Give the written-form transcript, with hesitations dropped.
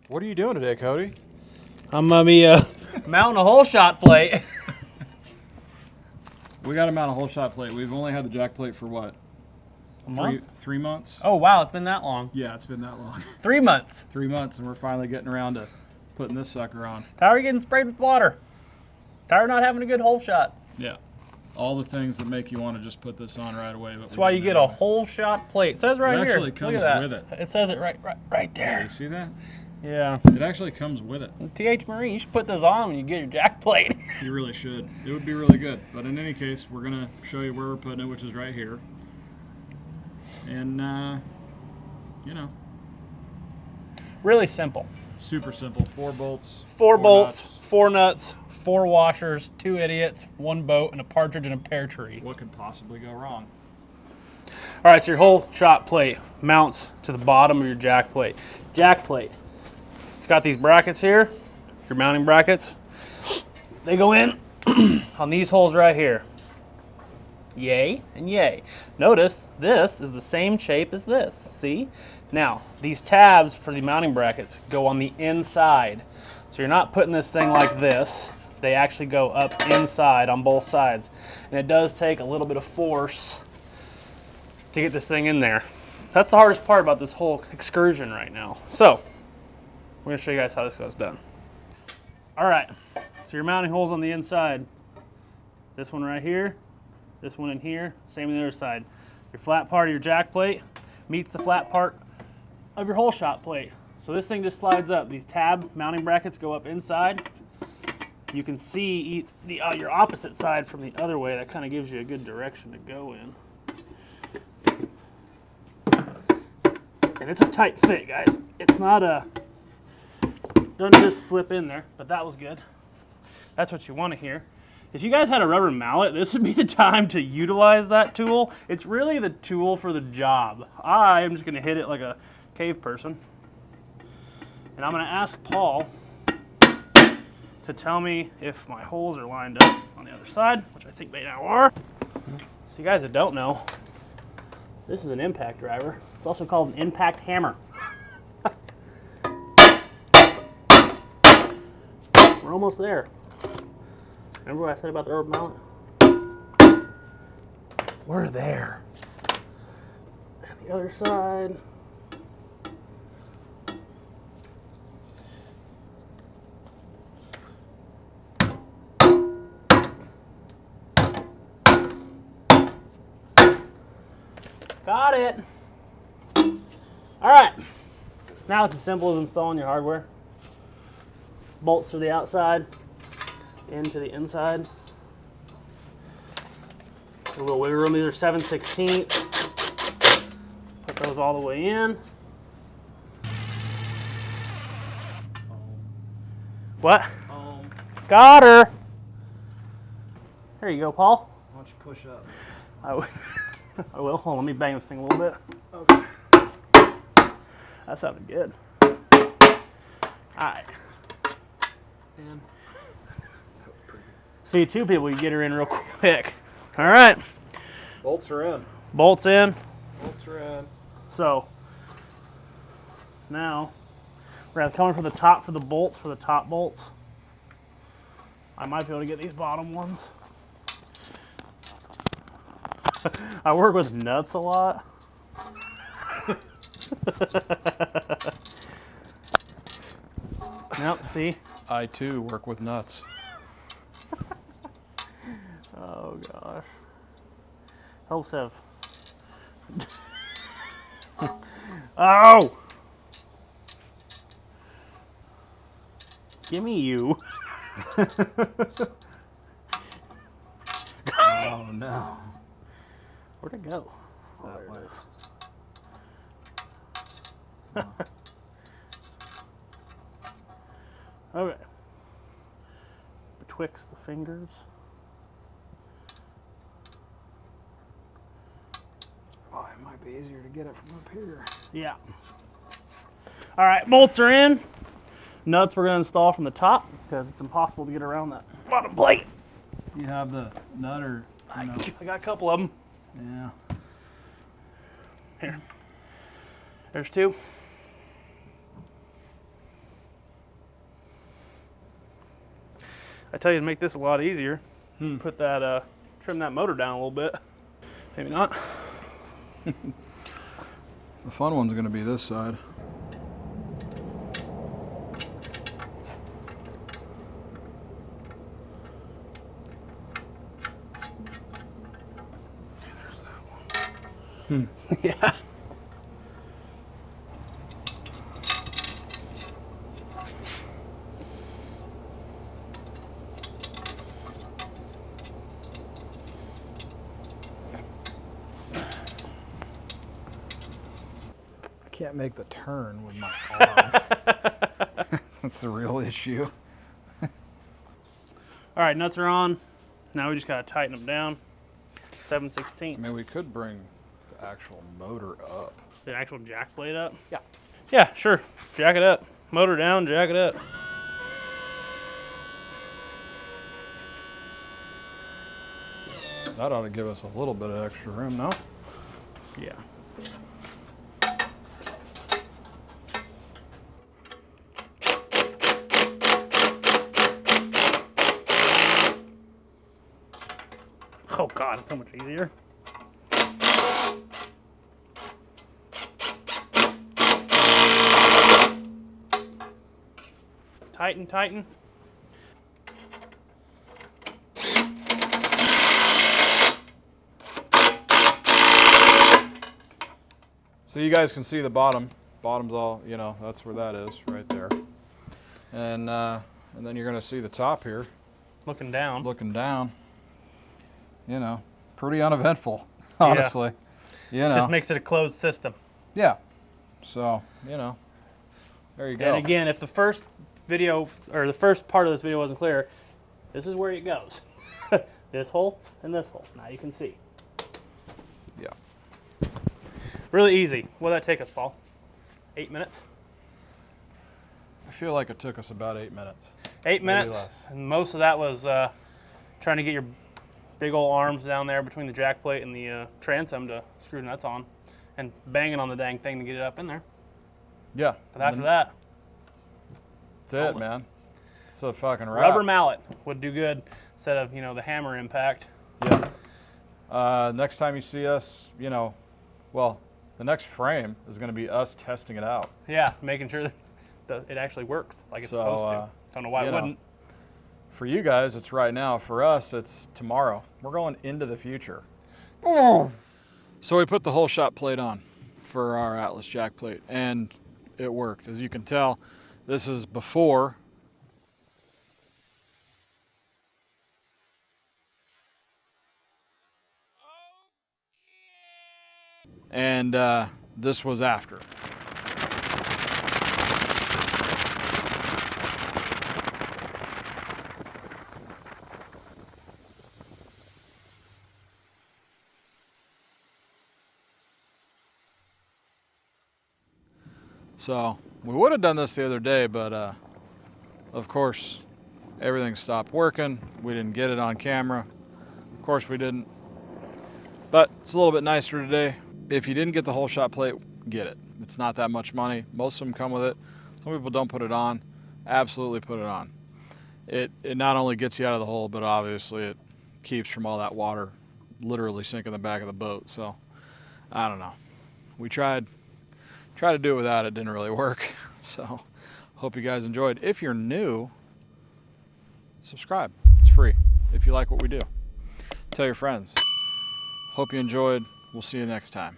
What are you doing today, Cody? I'm mounting a hole shot plate. We got to mount a hole shot plate. We've only had the jack plate for what? A month? 3 months? Oh wow, it's been that long. Yeah, it's been that long. 3 months. 3 months, and we're finally getting around to putting this sucker on. Tire getting sprayed with water. Tire not having a good hole shot. Yeah. All the things that make you want to just put this on right away. That's why you get a hole shot plate. It says right here. It actually comes Look at that. with it. It says it right there. You see that? Yeah. It actually comes with it. TH Marine, you should put this on when you get your jack plate. You really should. It would be really good. But in any case, we're going to show you where we're putting it, which is right here. And, you know. Really simple. Super simple. 4 bolts. 4 bolts, nuts. 4 nuts, 4 washers, 2 idiots, 1 boat, and a partridge in a pear tree. What could possibly go wrong? All right, so your hole shot plate mounts to the bottom of your jack plate. Jack plate. It's got these brackets here, your mounting brackets. They go in on these holes right here. Yay and yay. Notice this is the same shape as this. See? Now, these tabs for the mounting brackets go on the inside. So you're not putting this thing like this. They actually go up inside on both sides. And it does take a little bit of force to get this thing in there. That's the hardest part about this whole excursion right now. So, we're gonna show you guys how this goes done. All right, so your mounting holes on the inside. This one right here, this one in here, same on the other side. Your flat part of your jack plate meets the flat part of your hole shot plate. So this thing just slides up. These tab mounting brackets go up inside. You can see your opposite side from the other way. That kind of gives you a good direction to go in. And it's a tight fit, guys. It's not doesn't just slip in there, but that was good. That's what you want to hear. If you guys had a rubber mallet, this would be the time to utilize that tool. It's really the tool for the job. I am just gonna hit it like a cave person. And I'm gonna ask Paul to tell me if my holes are lined up on the other side, which I think they now are. So you guys that don't know, this is an impact driver. It's also called an impact hammer. We're almost there. Remember what I said about the rubber mallet? We're there. And the other side. Got it. All right. Now it's as simple as installing your hardware. Bolts to the outside, into the inside. A little wiggle room. These are 7/16. Put those all the way in. What? Got her. There you go, Paul. Why don't you push up? I will. Hold on, let me bang this thing a little bit. Okay. That sounded good. Alright. And See, 2 people, you get her in real quick. Alright. Bolts are in. Bolts in. Bolts are in. So, now, we're going to come in from the top for the bolts, for the top bolts. I might be able to get these bottom ones. I work with nuts a lot. Yep, see? I too work with nuts. Oh gosh. Helps have. Oh! Gimme you. oh no. Where'd it go? Oh, there it is. Okay. Betwixt the fingers. Oh, it might be easier to get it from up here. Yeah. All right, bolts are in. Nuts we're going to install from the top because it's impossible to get around that bottom plate. You have the nut or? I got a couple of them. Yeah. Here. There's 2. I tell you to make this a lot easier. Put that, trim that motor down a little bit. Maybe not. The fun one's gonna be this side. Yeah. I can't make the turn with my arm. That's the real issue. All right, nuts are on. Now we just gotta tighten them down. 7/16. I mean, we could bring the actual motor up. The actual jack plate up? Yeah. Yeah, sure. Jack it up. Motor down, jack it up. That ought to give us a little bit of extra room, no? Yeah. Oh God, it's so much easier. Tighten, tighten. So you guys can see the bottom. Bottom's all, you know, that's where that is, right there. And then you're gonna see the top here, Looking down. looking down. You know, pretty uneventful, honestly. You know, Just makes it a closed system. yeah. So, you know, there you go. And again, if the first video, or the first part of this video wasn't clear, this is where it goes. This hole and this hole. Now you can see. Yeah. Really easy. What'd that take us, Paul? 8 minutes? I feel like it took us about 8 minutes. 8 Maybe minutes. less. And most of that was trying to get your big old arms down there between the jack plate and the transom to screw the nuts on, and banging on the dang thing to get it up in there. Yeah. But after that, That's it, man. It's a fucking wrap. rubber mallet would do good instead of, you know, the hammer impact. Yeah. Next time you see us, you know, well, the next frame is going to be us testing it out. Yeah, making sure that it actually works like it's So, supposed to. Don't know why it you know, wouldn't. For you guys, it's right now. For us, it's tomorrow. We're going into the future. So we put the whole shot plate on for our Atlas jack plate, and it worked. As you can tell, this is before. And this was after. So we would have done this the other day, but of course everything stopped working. We didn't get it on camera. Of course we didn't. But it's a little bit nicer today. If you didn't get the whole shot plate, get it. It's not that much money. Most of them come with it. Some people don't put it on. Absolutely put it on. It not only gets you out of the hole, but obviously it keeps from all that water literally sinking the back of the boat. So I don't know. We tried to do it without it. Didn't really work. So hope you guys enjoyed. If you're new, subscribe. It's free. If you like what we do, tell your friends. Hope you enjoyed. We'll see you next time.